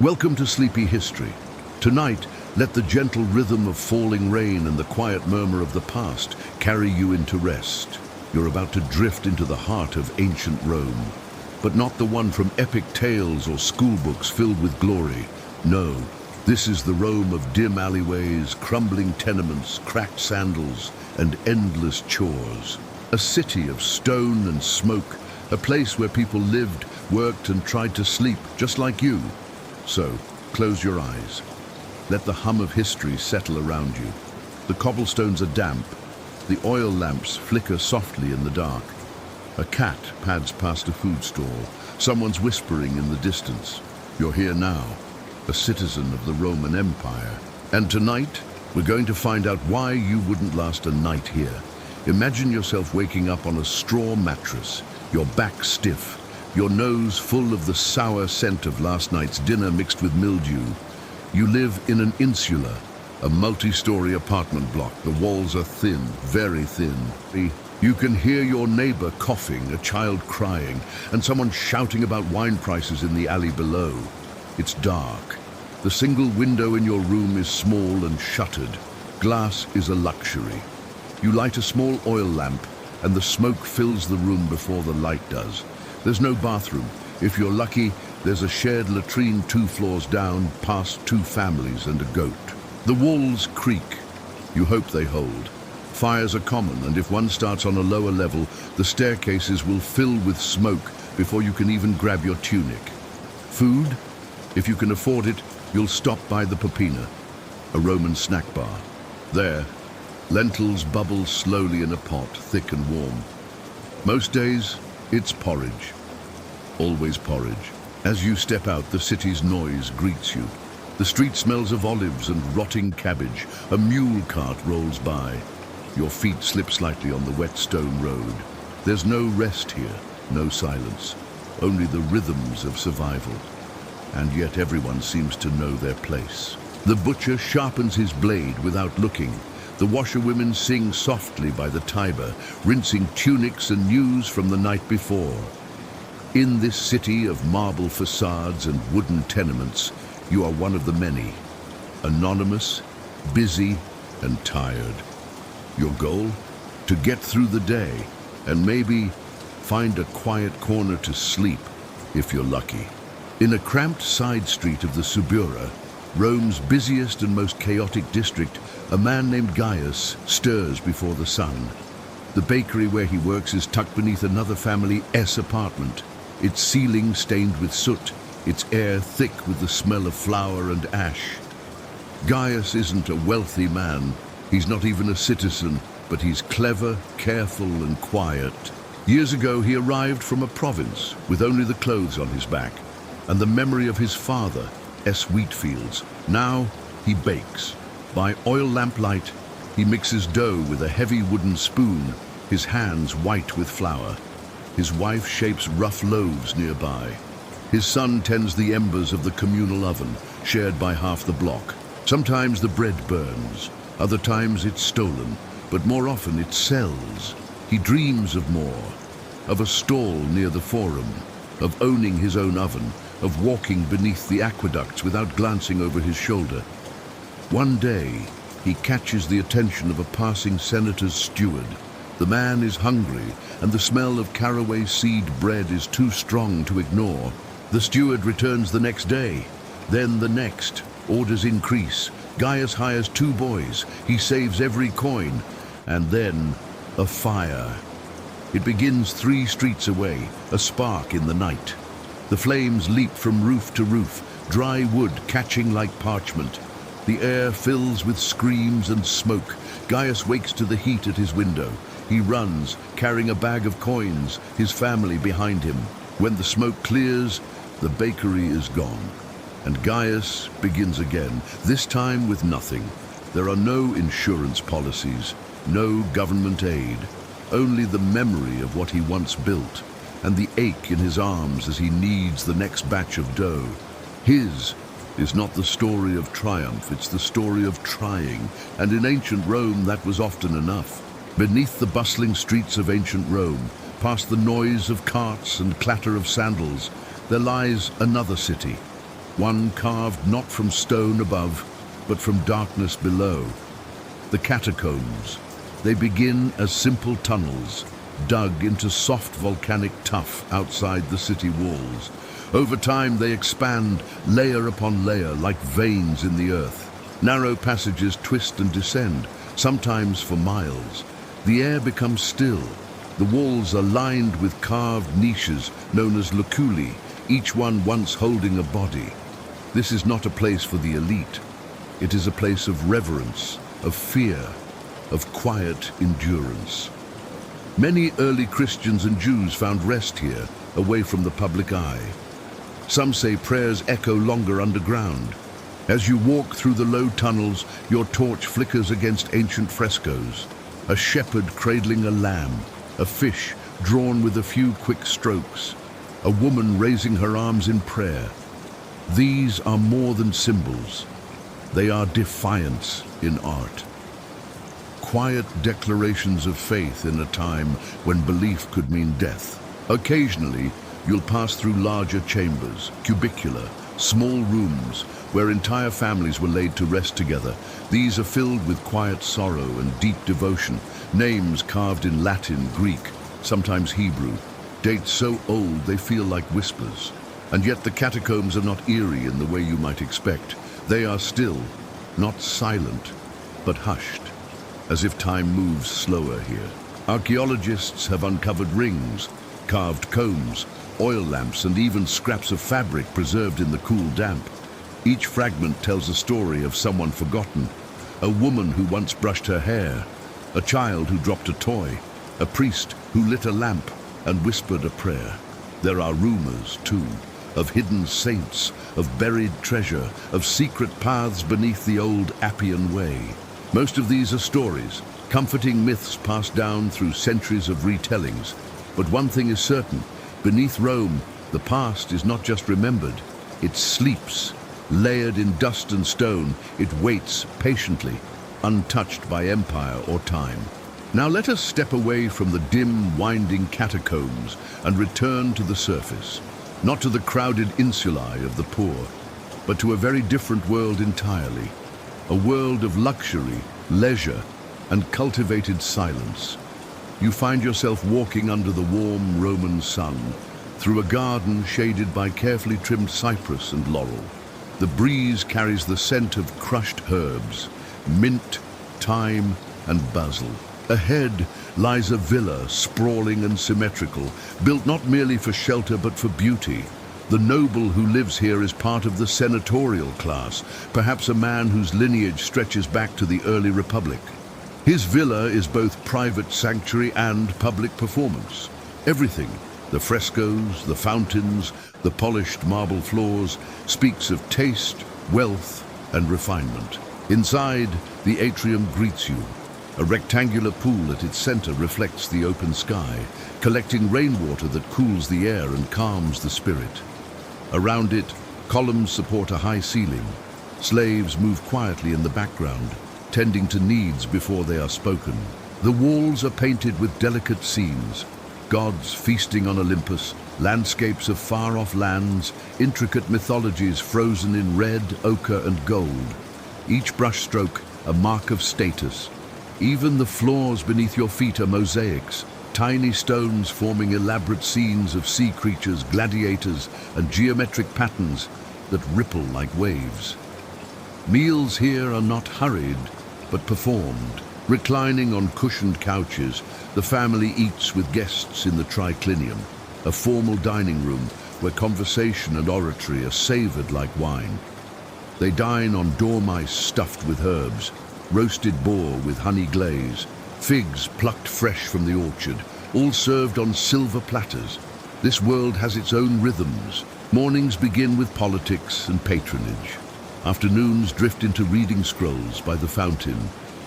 Welcome to Sleepy History. Tonight, let the gentle rhythm of falling rain and the quiet murmur of the past carry you into rest. You're about to drift into the heart of ancient Rome, but not the one from epic tales or schoolbooks filled with glory. No, this is the Rome of dim alleyways, crumbling tenements, cracked sandals, and endless chores. A city of stone and smoke, a place where people lived, worked, and tried to sleep just like you. So, close your eyes. Let the hum of history settle around you. The cobblestones are damp. The oil lamps flicker softly in the dark. A cat pads past a food stall. Someone's whispering in the distance. You're here now, a citizen of the Roman Empire. And tonight, we're going to find out why you wouldn't last a night here. Imagine yourself waking up on a straw mattress, your back stiff, your nose full of the sour scent of last night's dinner mixed with mildew. You live in an insula, a multi-story apartment block. The walls are thin, very thin. You can hear your neighbor coughing, a child crying, and someone shouting about wine prices in the alley below. It's dark. The single window in your room is small and shuttered. Glass is a luxury. You light a small oil lamp, and the smoke fills the room before the light does. There's no bathroom. If you're lucky, there's a shared latrine 2 floors down, past 2 families and a goat. The walls creak. You hope they hold. Fires are common, and if one starts on a lower level, the staircases will fill with smoke before you can even grab your tunic. Food? If you can afford it, you'll stop by the Popina, a Roman snack bar. There, lentils bubble slowly in a pot, thick and warm. Most days, it's porridge. Always porridge. As you step out, the city's noise greets you. The street smells of olives and rotting cabbage. A mule cart rolls by. Your feet slip slightly on the wet stone road. There's no rest here, no silence, only the rhythms of survival. And yet everyone seems to know their place. The butcher sharpens his blade without looking. The washerwomen sing softly by the Tiber, rinsing tunics and news from the night before. In this city of marble facades and wooden tenements, you are one of the many. Anonymous, busy, and tired. Your goal? To get through the day, and maybe find a quiet corner to sleep, if you're lucky. In a cramped side street of the Subura, Rome's busiest and most chaotic district, a man named Gaius stirs before the sun. The bakery where he works is tucked beneath another family S apartment, its ceiling stained with soot, its air thick with the smell of flour and ash. Gaius isn't a wealthy man. He's not even a citizen, but he's clever, careful, and quiet. Years ago, he arrived from a province with only the clothes on his back and the memory of his father, S. Wheatfields. Now, he bakes. By oil lamp light, he mixes dough with a heavy wooden spoon, his hands white with flour. His wife shapes rough loaves nearby. His son tends the embers of the communal oven, shared by half the block. Sometimes the bread burns, other times it's stolen, but more often it sells. He dreams of more, of a stall near the Forum, of owning his own oven, of walking beneath the aqueducts without glancing over his shoulder. One day, he catches the attention of a passing senator's steward. The man is hungry, and the smell of caraway seed bread is too strong to ignore. The steward returns the next day, then the next. Orders increase. Gaius hires 2 boys. He saves every coin. And then, a fire. It begins 3 streets away, a spark in the night. The flames leap from roof to roof, dry wood catching like parchment. The air fills with screams and smoke. Gaius wakes to the heat at his window. He runs, carrying a bag of coins, his family behind him. When the smoke clears, the bakery is gone. And Gaius begins again, this time with nothing. There are no insurance policies, no government aid, only the memory of what he once built, and the ache in his arms as he kneads the next batch of dough. His is not the story of triumph, it's the story of trying, and in ancient Rome that was often enough. Beneath the bustling streets of ancient Rome, past the noise of carts and clatter of sandals, there lies another city, one carved not from stone above, but from darkness below. The catacombs. They begin as simple tunnels, dug into soft volcanic tuff outside the city walls. Over time they expand, layer upon layer, like veins in the earth. Narrow passages twist and descend, sometimes for miles. The air becomes still. The walls are lined with carved niches known as loculi, each one once holding a body. This is not a place for the elite. It is a place of reverence, of fear, of quiet endurance. Many early Christians and Jews found rest here, away from the public eye. Some say prayers echo longer underground. As you walk through the low tunnels, your torch flickers against ancient frescoes. A shepherd cradling a lamb, a fish drawn with a few quick strokes, a woman raising her arms in prayer. These are more than symbols. They are defiance in art. Quiet declarations of faith in a time when belief could mean death. Occasionally, you'll pass through larger chambers, cubicular, small rooms where entire families were laid to rest together. These are filled with quiet sorrow and deep devotion, names carved in Latin, Greek, sometimes Hebrew, dates so old they feel like whispers. And yet the catacombs are not eerie in the way you might expect. They are still, not silent, but hushed, as if time moves slower here. Archaeologists have uncovered rings, carved combs, oil lamps, and even scraps of fabric preserved in the cool damp. Each fragment tells a story of someone forgotten, a woman who once brushed her hair, a child who dropped a toy, a priest who lit a lamp and whispered a prayer. There are rumors, too, of hidden saints, of buried treasure, of secret paths beneath the old Appian Way. Most of these are stories, comforting myths passed down through centuries of retellings. But one thing is certain, beneath Rome, the past is not just remembered, it sleeps. Layered in dust and stone, it waits patiently, untouched by empire or time. Now let us step away from the dim, winding catacombs and return to the surface. Not to the crowded insulae of the poor, but to a very different world entirely. A world of luxury, leisure, and cultivated silence. You find yourself walking under the warm Roman sun, through a garden shaded by carefully trimmed cypress and laurel. The breeze carries the scent of crushed herbs, mint, thyme, and basil. Ahead lies a villa, sprawling and symmetrical, built not merely for shelter but for beauty. The noble who lives here is part of the senatorial class, perhaps a man whose lineage stretches back to the early republic. His villa is both private sanctuary and public performance. Everything, the frescoes, the fountains, the polished marble floors, speaks of taste, wealth, and refinement. Inside, the atrium greets you. A rectangular pool at its center reflects the open sky, collecting rainwater that cools the air and calms the spirit. Around it, columns support a high ceiling. Slaves move quietly in the background, tending to needs before they are spoken. The walls are painted with delicate scenes, gods feasting on Olympus, landscapes of far-off lands, intricate mythologies frozen in red, ochre, and gold. Each brushstroke a mark of status. Even the floors beneath your feet are mosaics, tiny stones forming elaborate scenes of sea creatures, gladiators, and geometric patterns that ripple like waves. Meals here are not hurried, but performed. Reclining on cushioned couches, the family eats with guests in the triclinium, a formal dining room where conversation and oratory are savored like wine. They dine on dormice stuffed with herbs, roasted boar with honey glaze, figs plucked fresh from the orchard, all served on silver platters. This world has its own rhythms. Mornings begin with politics and patronage. Afternoons drift into reading scrolls by the fountain.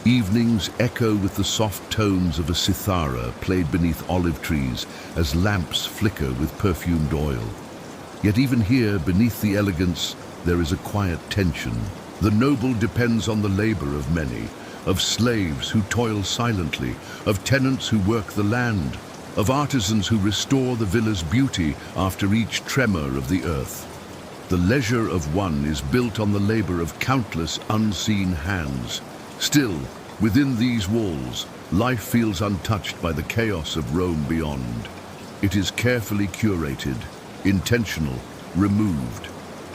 Evenings echo with the soft tones of a cithara played beneath olive trees as lamps flicker with perfumed oil. Yet even here, beneath the elegance, there is a quiet tension. The noble depends on the labor of many, of slaves who toil silently, of tenants who work the land, of artisans who restore the villa's beauty after each tremor of the earth. The leisure of one is built on the labor of countless unseen hands. Still, within these walls, life feels untouched by the chaos of Rome beyond. It is carefully curated, intentional, removed.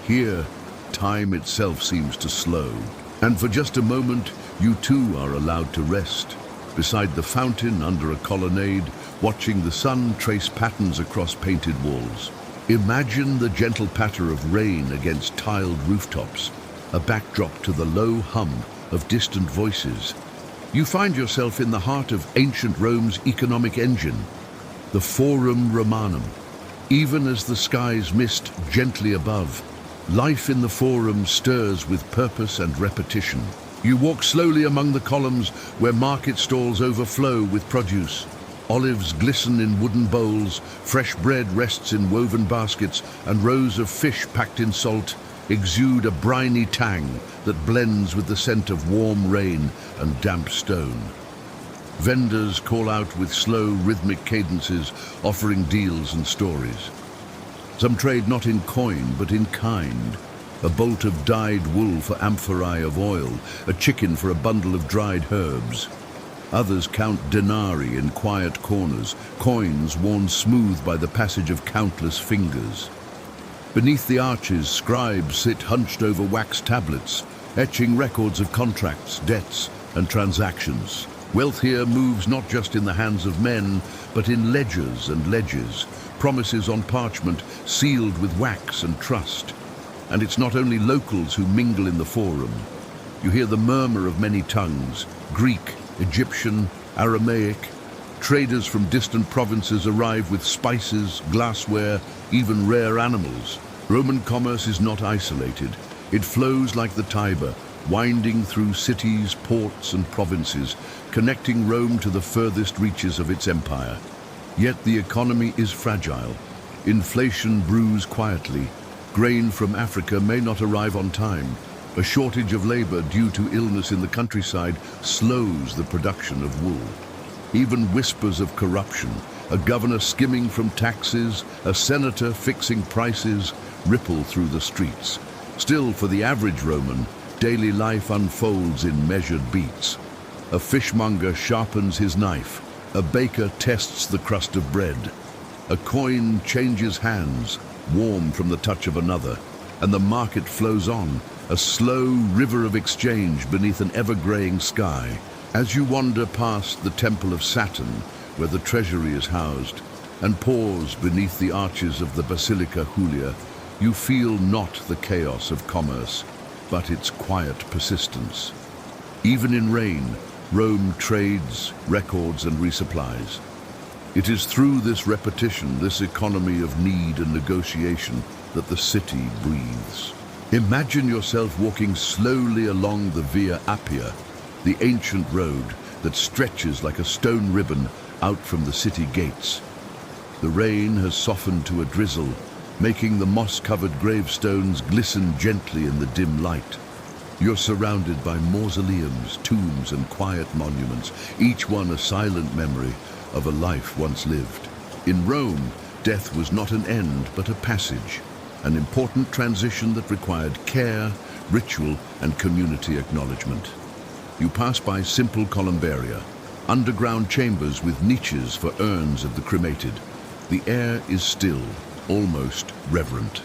Here, time itself seems to slow. And for just a moment, you too are allowed to rest, beside the fountain under a colonnade, watching the sun trace patterns across painted walls. Imagine the gentle patter of rain against tiled rooftops, a backdrop to the low hum of distant voices. You find yourself in the heart of ancient Rome's economic engine, the Forum Romanum. Even as the skies mist gently above, life in the Forum stirs with purpose and repetition. You walk slowly among the columns where market stalls overflow with produce. Olives glisten in wooden bowls, fresh bread rests in woven baskets, and rows of fish packed in salt exude a briny tang that blends with the scent of warm rain and damp stone. Vendors call out with slow, rhythmic cadences, offering deals and stories. Some trade not in coin, but in kind. A bolt of dyed wool for amphorae of oil, a chicken for a bundle of dried herbs. Others count denarii in quiet corners, coins worn smooth by the passage of countless fingers. Beneath the arches, scribes sit hunched over wax tablets, etching records of contracts, debts, and transactions. Wealth here moves not just in the hands of men, but in ledgers and ledges, promises on parchment sealed with wax and trust. And it's not only locals who mingle in the Forum. You hear the murmur of many tongues, Greek, Egyptian, Aramaic. Traders from distant provinces arrive with spices, glassware, even rare animals. Roman commerce is not isolated. It flows like the Tiber, winding through cities, ports, and provinces, connecting Rome to the furthest reaches of its empire. Yet the economy is fragile. Inflation brews quietly. Grain from Africa may not arrive on time. A shortage of labor due to illness in the countryside slows the production of wool. Even whispers of corruption, a governor skimming from taxes, a senator fixing prices, ripple through the streets. Still, for the average Roman, daily life unfolds in measured beats. A fishmonger sharpens his knife. A baker tests the crust of bread. A coin changes hands, warm from the touch of another, and the market flows on, a slow river of exchange beneath an ever-graying sky. As you wander past the Temple of Saturn, where the treasury is housed, and pause beneath the arches of the Basilica Julia, you feel not the chaos of commerce, but its quiet persistence. Even in rain, Rome trades, records, and resupplies. It is through this repetition, this economy of need and negotiation, that the city breathes. Imagine yourself walking slowly along the Via Appia, the ancient road that stretches like a stone ribbon out from the city gates. The rain has softened to a drizzle, making the moss-covered gravestones glisten gently in the dim light. You're surrounded by mausoleums, tombs, and quiet monuments, each one a silent memory of a life once lived. In Rome, death was not an end, but a passage, an important transition that required care, ritual, and community acknowledgement. You pass by simple columbaria, underground chambers with niches for urns of the cremated. The air is still, almost reverent.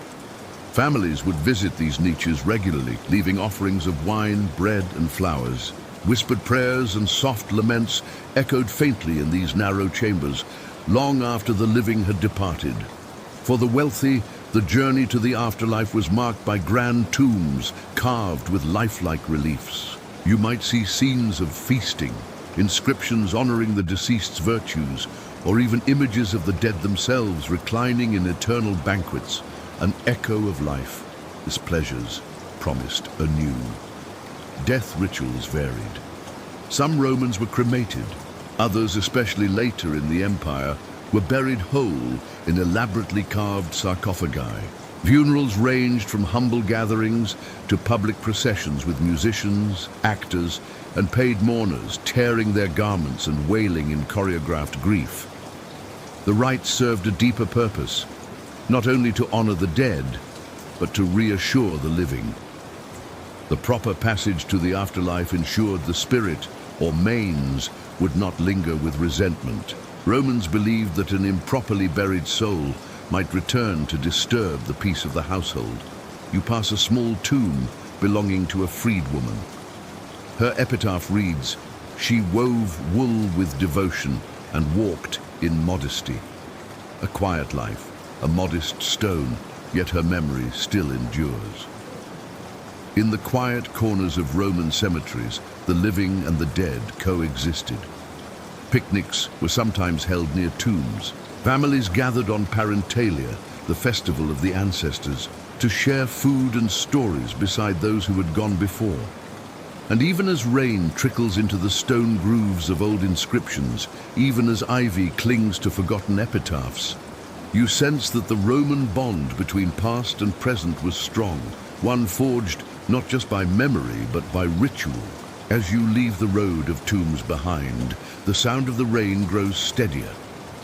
Families would visit these niches regularly, leaving offerings of wine, bread, and flowers. Whispered prayers and soft laments echoed faintly in these narrow chambers, long after the living had departed. For the wealthy, the journey to the afterlife was marked by grand tombs carved with lifelike reliefs. You might see scenes of feasting, inscriptions honoring the deceased's virtues, or even images of the dead themselves reclining in eternal banquets, an echo of life, its pleasures promised anew. Death rituals varied. Some Romans were cremated, others, especially later in the empire, were buried whole in elaborately carved sarcophagi. Funerals ranged from humble gatherings to public processions with musicians, actors, and paid mourners tearing their garments and wailing in choreographed grief. The rites served a deeper purpose, not only to honor the dead, but to reassure the living. The proper passage to the afterlife ensured the spirit, or manes, would not linger with resentment. Romans believed that an improperly buried soul might return to disturb the peace of the household. You pass a small tomb belonging to a freedwoman. Her epitaph reads, "She wove wool with devotion and walked in modesty." A quiet life, a modest stone, yet her memory still endures. In the quiet corners of Roman cemeteries, the living and the dead coexisted. Picnics were sometimes held near tombs. Families gathered on parentalia, the festival of the ancestors, to share food and stories beside those who had gone before. And even as rain trickles into the stone grooves of old inscriptions, even as ivy clings to forgotten epitaphs, you sense that the Roman bond between past and present was strong, one forged not just by memory but by ritual. As you leave the road of tombs behind, the sound of the rain grows steadier,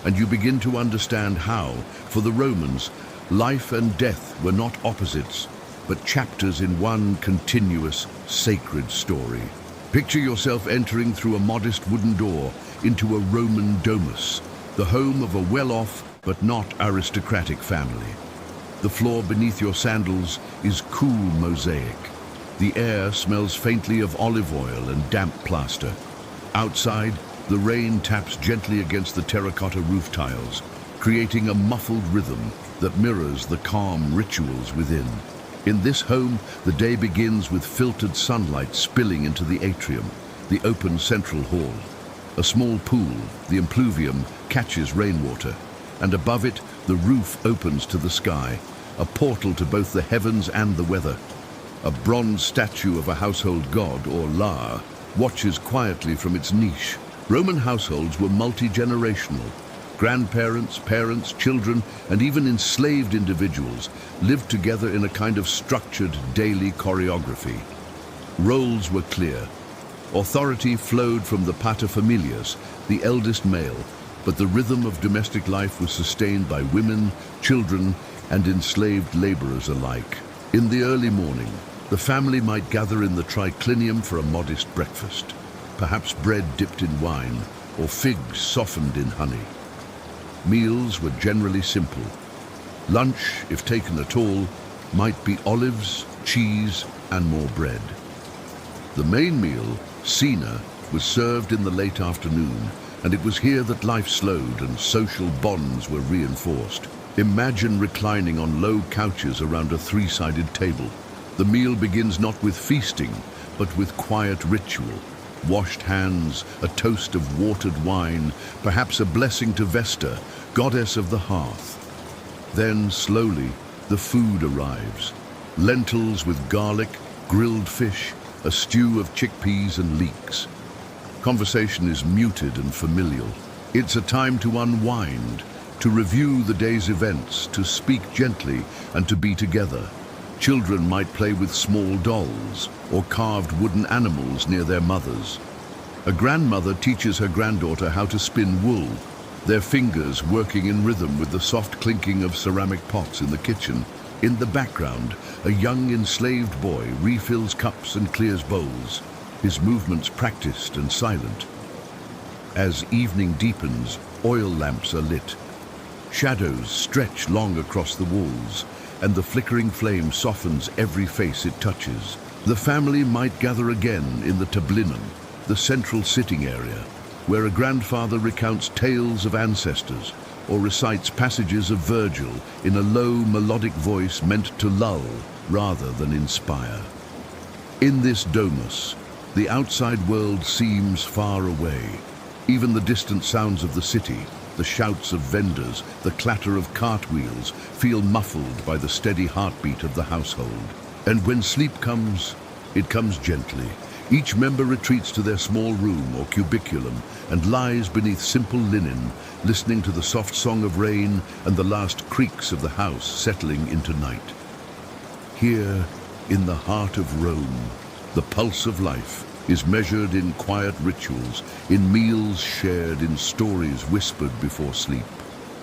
and you begin to understand how, for the Romans, life and death were not opposites, but chapters in one continuous, sacred story. Picture yourself entering through a modest wooden door into a Roman domus, the home of a well-off but not aristocratic family. The floor beneath your sandals is cool mosaic. The air smells faintly of olive oil and damp plaster. Outside, the rain taps gently against the terracotta roof tiles, creating a muffled rhythm that mirrors the calm rituals within. In this home, the day begins with filtered sunlight spilling into the atrium, the open central hall. A small pool, the impluvium, catches rainwater, and above it, the roof opens to the sky, a portal to both the heavens and the weather. A bronze statue of a household god, or Lar, watches quietly from its niche. Roman households were multi-generational. Grandparents, parents, children, and even enslaved individuals lived together in a kind of structured daily choreography. Roles were clear. Authority flowed from the paterfamilias, the eldest male, but the rhythm of domestic life was sustained by women, children, and enslaved laborers alike. In the early morning, the family might gather in the triclinium for a modest breakfast, perhaps bread dipped in wine or figs softened in honey. Meals were generally simple. Lunch, if taken at all, might be olives, cheese, and more bread. The main meal, cena, was served in the late afternoon, and it was here that life slowed and social bonds were reinforced. Imagine reclining on low couches around a three-sided table. The meal begins not with feasting, but with quiet ritual. Washed hands, a toast of watered wine, perhaps a blessing to Vesta, goddess of the hearth. Then, slowly, the food arrives. Lentils with garlic, grilled fish, a stew of chickpeas and leeks. Conversation is muted and familial. It's a time to unwind, to review the day's events, to speak gently, and to be together. Children might play with small dolls or carved wooden animals near their mothers. A grandmother teaches her granddaughter how to spin wool, their fingers working in rhythm with the soft clinking of ceramic pots in the kitchen. In the background, a young enslaved boy refills cups and clears bowls, his movements practiced and silent. As evening deepens, oil lamps are lit. Shadows stretch long across the walls, and the flickering flame softens every face it touches. The family might gather again in the tablinum, the central sitting area, where a grandfather recounts tales of ancestors or recites passages of Virgil in a low melodic voice meant to lull rather than inspire. In this domus, the outside world seems far away. Even the distant sounds of the city, the shouts of vendors, the clatter of cartwheels, feel muffled by the steady heartbeat of the household. And when sleep comes, it comes gently. Each member retreats to their small room or cubiculum and lies beneath simple linen, listening to the soft song of rain and the last creaks of the house settling into night. Here, in the heart of Rome, the pulse of life is measured in quiet rituals, in meals shared, in stories whispered before sleep.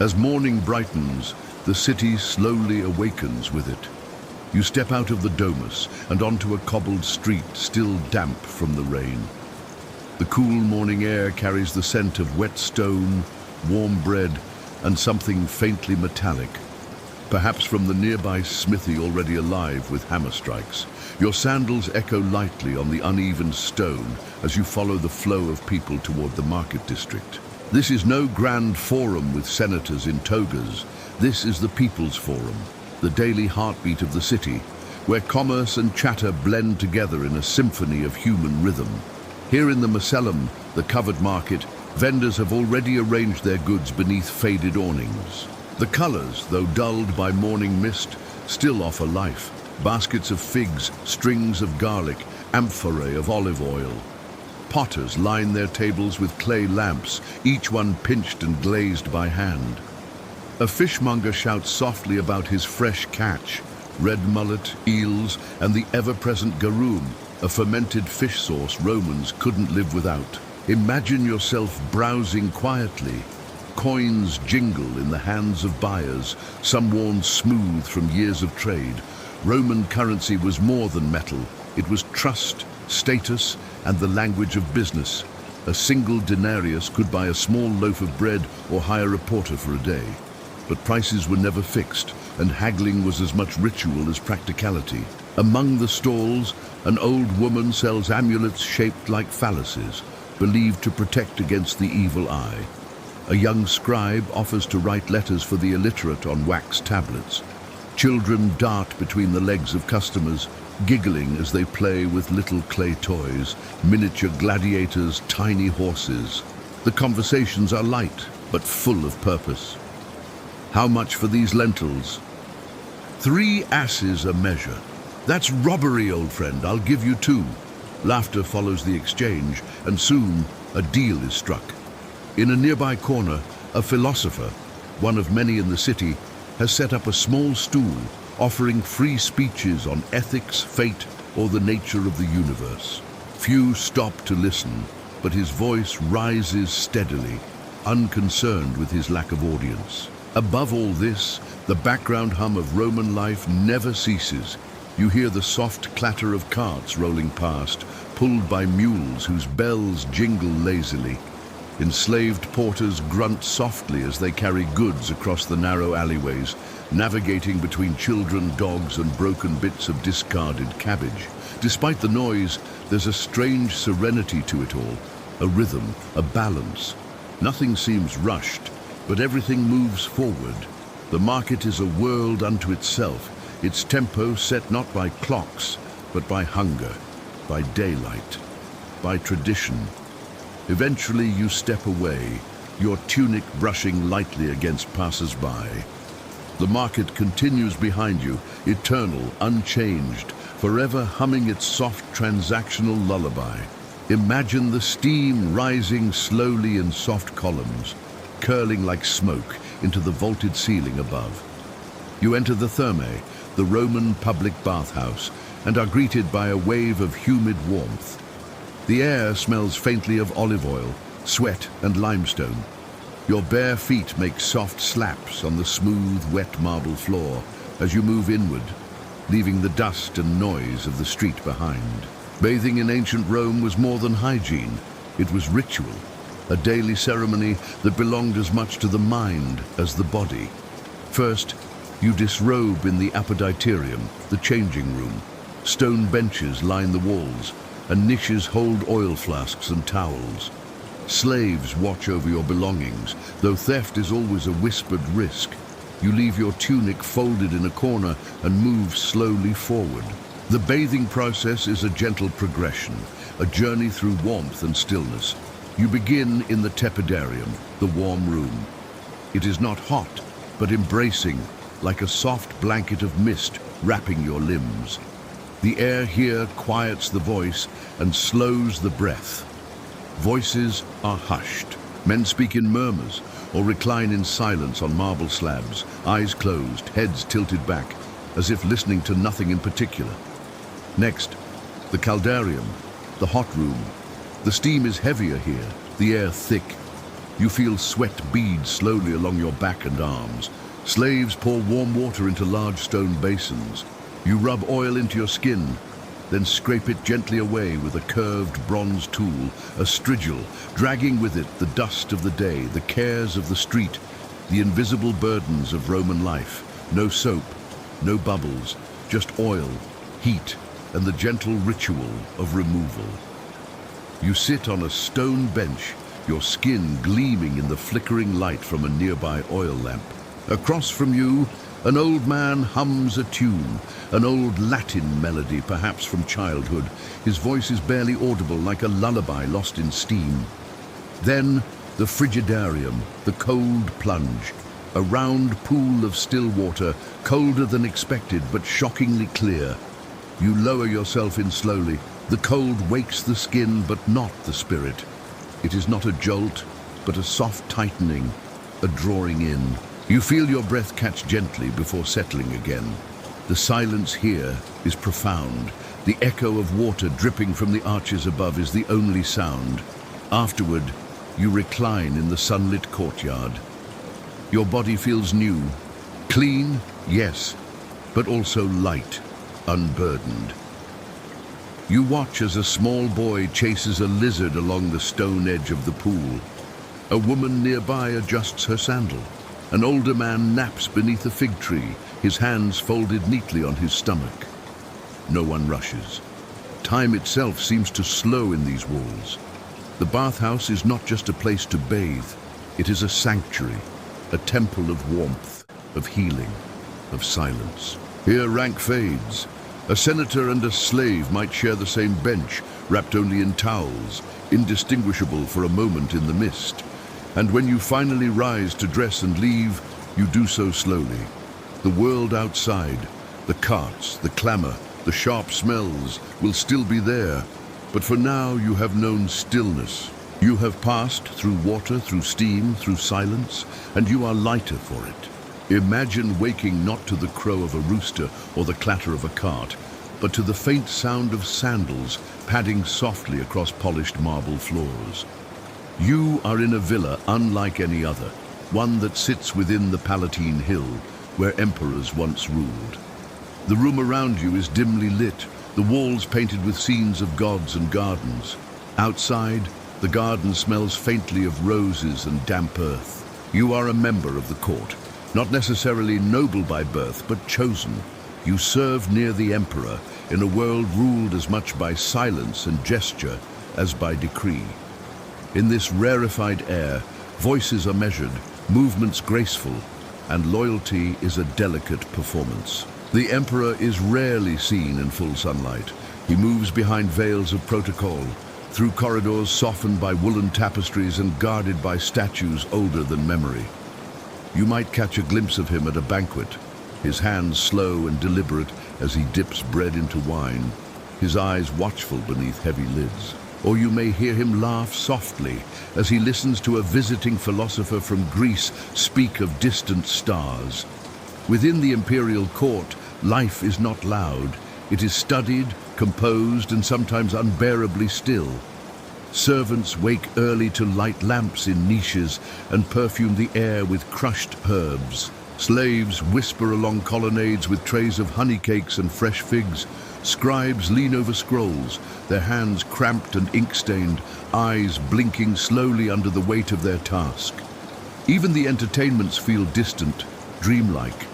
As morning brightens, the city slowly awakens with it. You step out of the domus and onto a cobbled street still damp from the rain. The cool morning air carries the scent of wet stone, warm bread, and something faintly metallic, perhaps from the nearby smithy already alive with hammer strikes. Your sandals echo lightly on the uneven stone as you follow the flow of people toward the market district. This is no grand forum with senators in togas. This is the People's Forum, the daily heartbeat of the city, where commerce and chatter blend together in a symphony of human rhythm. Here in the Macellum, the covered market, vendors have already arranged their goods beneath faded awnings. The colors, though dulled by morning mist, still offer life. Baskets of figs, strings of garlic, amphorae of olive oil. Potters line their tables with clay lamps, each one pinched and glazed by hand. A fishmonger shouts softly about his fresh catch, red mullet, eels, and the ever-present garum, a fermented fish sauce Romans couldn't live without. Imagine yourself browsing quietly. Coins jingle in the hands of buyers, some worn smooth from years of trade. Roman currency was more than metal. It was trust, status, and the language of business. A single denarius could buy a small loaf of bread or hire a porter for a day. But prices were never fixed, and haggling was as much ritual as practicality. Among the stalls, an old woman sells amulets shaped like phalluses, believed to protect against the evil eye. A young scribe offers to write letters for the illiterate on wax tablets. Children dart between the legs of customers, giggling as they play with little clay toys, miniature gladiators, tiny horses. The conversations are light, but full of purpose. How much for these lentils? 3 asses a measure. That's robbery, old friend. I'll give you 2. Laughter follows the exchange, and soon a deal is struck. In a nearby corner, a philosopher, one of many in the city, has set up a small stool, offering free speeches on ethics, fate, or the nature of the universe. Few stop to listen, but his voice rises steadily, unconcerned with his lack of audience. Above all this, the background hum of Roman life never ceases. You hear the soft clatter of carts rolling past, pulled by mules whose bells jingle lazily. Enslaved porters grunt softly as they carry goods across the narrow alleyways, navigating between children, dogs, and broken bits of discarded cabbage. Despite the noise, there's a strange serenity to it all, a rhythm, a balance. Nothing seems rushed, but everything moves forward. The market is a world unto itself, its tempo set not by clocks, but by hunger, by daylight, by tradition. Eventually you step away, your tunic brushing lightly against passers-by. The market continues behind you, eternal, unchanged, forever humming its soft transactional lullaby. Imagine the steam rising slowly in soft columns, curling like smoke into the vaulted ceiling above. You enter the Thermae, the Roman public bathhouse, and are greeted by a wave of humid warmth. The air smells faintly of olive oil, sweat, and limestone. Your bare feet make soft slaps on the smooth, wet marble floor as you move inward, leaving the dust and noise of the street behind. Bathing in ancient Rome was more than hygiene. It was ritual, a daily ceremony that belonged as much to the mind as the body. First, you disrobe in the apoditerium, the changing room. Stone benches line the walls, and niches hold oil flasks and towels. Slaves watch over your belongings, though theft is always a whispered risk. You leave your tunic folded in a corner and move slowly forward. The bathing process is a gentle progression, a journey through warmth and stillness. You begin in the tepidarium, the warm room. It is not hot, but embracing, like a soft blanket of mist wrapping your limbs. The air here quiets the voice and slows the breath. Voices are hushed. Men speak in murmurs or recline in silence on marble slabs, eyes closed, heads tilted back, as if listening to nothing in particular. Next, the caldarium, the hot room. The steam is heavier here, the air thick. You feel sweat bead slowly along your back and arms. Slaves pour warm water into large stone basins. You rub oil into your skin, then scrape it gently away with a curved bronze tool, a strigil, dragging with it the dust of the day, the cares of the street, the invisible burdens of Roman life. No soap, no bubbles, just oil, heat, and the gentle ritual of removal. You sit on a stone bench, your skin gleaming in the flickering light from a nearby oil lamp. Across from you, an old man hums a tune, an old Latin melody, perhaps from childhood. His voice is barely audible, like a lullaby lost in steam. Then, the frigidarium, the cold plunge, a round pool of still water, colder than expected but shockingly clear. You lower yourself in slowly. The cold wakes the skin but not the spirit. It is not a jolt, but a soft tightening, a drawing in. You feel your breath catch gently before settling again. The silence here is profound. The echo of water dripping from the arches above is the only sound. Afterward, you recline in the sunlit courtyard. Your body feels new. Clean, yes, but also light, unburdened. You watch as a small boy chases a lizard along the stone edge of the pool. A woman nearby adjusts her sandal. An older man naps beneath a fig tree, his hands folded neatly on his stomach. No one rushes. Time itself seems to slow in these walls. The bathhouse is not just a place to bathe. It is a sanctuary, a temple of warmth, of healing, of silence. Here rank fades. A senator and a slave might share the same bench, wrapped only in towels, indistinguishable for a moment in the mist. And when you finally rise to dress and leave, you do so slowly. The world outside, the carts, the clamor, the sharp smells will still be there. But for now, you have known stillness. You have passed through water, through steam, through silence, and you are lighter for it. Imagine waking not to the crow of a rooster or the clatter of a cart, but to the faint sound of sandals padding softly across polished marble floors. You are in a villa unlike any other, one that sits within the Palatine Hill, where emperors once ruled. The room around you is dimly lit, the walls painted with scenes of gods and gardens. Outside, the garden smells faintly of roses and damp earth. You are a member of the court, not necessarily noble by birth, but chosen. You serve near the emperor in a world ruled as much by silence and gesture as by decree. In this rarefied air, voices are measured, movements graceful, and loyalty is a delicate performance. The emperor is rarely seen in full sunlight. He moves behind veils of protocol, through corridors softened by woolen tapestries and guarded by statues older than memory. You might catch a glimpse of him at a banquet, his hands slow and deliberate as he dips bread into wine, his eyes watchful beneath heavy lids. Or you may hear him laugh softly as he listens to a visiting philosopher from Greece speak of distant stars. Within the imperial court, life is not loud. It is studied, composed, and sometimes unbearably still. Servants wake early to light lamps in niches and perfume the air with crushed herbs. Slaves whisper along colonnades with trays of honey cakes and fresh figs. Scribes lean over scrolls, their hands cramped and ink-stained, eyes blinking slowly under the weight of their task. Even the entertainments feel distant, dreamlike.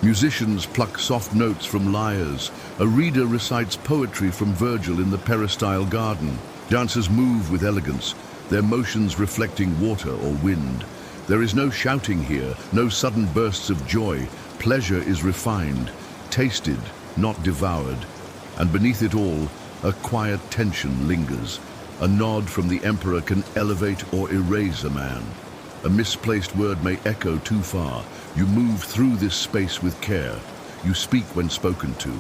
Musicians pluck soft notes from lyres. A reader recites poetry from Virgil in the peristyle garden. Dancers move with elegance, their motions reflecting water or wind. There is no shouting here, no sudden bursts of joy. Pleasure is refined, tasted, not devoured. And beneath it all, a quiet tension lingers. A nod from the emperor can elevate or erase a man. A misplaced word may echo too far. You move through this space with care. You speak when spoken to.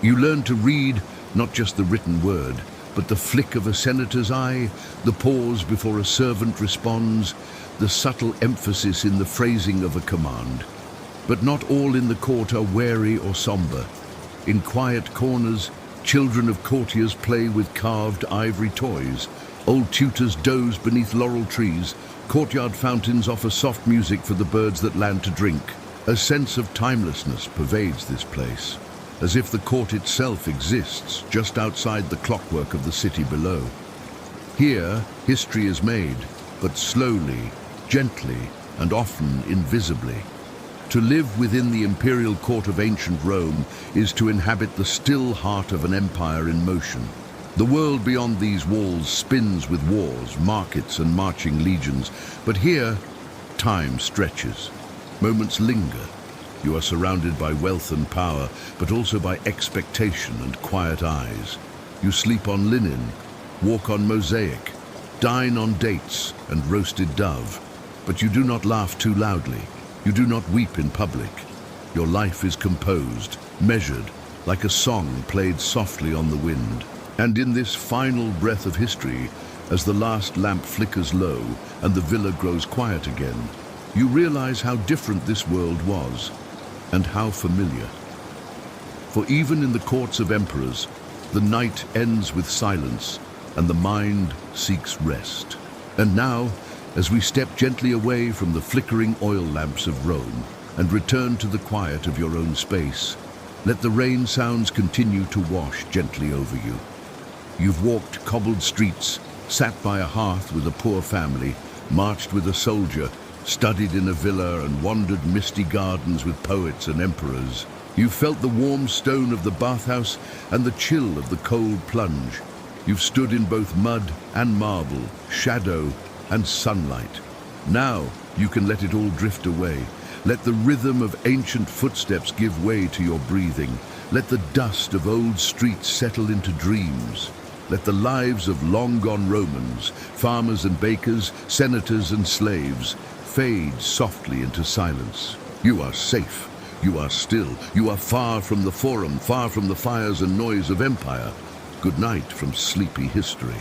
You learn to read not just the written word, but the flick of a senator's eye, the pause before a servant responds, the subtle emphasis in the phrasing of a command. But not all in the court are wary or somber. In quiet corners, children of courtiers play with carved ivory toys. Old tutors doze beneath laurel trees. Courtyard fountains offer soft music for the birds that land to drink. A sense of timelessness pervades this place. as if the court itself exists just outside the clockwork of the city below. Here, history is made, but slowly, gently, and often invisibly. To live within the imperial court of ancient Rome is to inhabit the still heart of an empire in motion. The world beyond these walls spins with wars, markets, and marching legions, but here, time stretches. Moments linger. You are surrounded by wealth and power, but also by expectation and quiet eyes. You sleep on linen, walk on mosaic, dine on dates and roasted dove, but you do not laugh too loudly. You do not weep in public. Your life is composed, measured, like a song played softly on the wind. And in this final breath of history, as the last lamp flickers low and the villa grows quiet again, you realize how different this world was and how familiar. For even in the courts of emperors, the night ends with silence and the mind seeks rest. And now, as we step gently away from the flickering oil lamps of Rome and return to the quiet of your own space, let the rain sounds continue to wash gently over you. You've walked cobbled streets, sat by a hearth with a poor family, marched with a soldier, studied in a villa, and wandered misty gardens with poets and emperors. You've felt the warm stone of the bathhouse and the chill of the cold plunge. You've stood in both mud and marble, shadow and sunlight. Now you can let it all drift away. Let the rhythm of ancient footsteps give way to your breathing. Let the dust of old streets settle into dreams. Let the lives of long-gone Romans, farmers and bakers, senators and slaves, fade softly into silence. You are safe. You are still. You are far from the forum, far from the fires and noise of empire. Good night from sleepy history.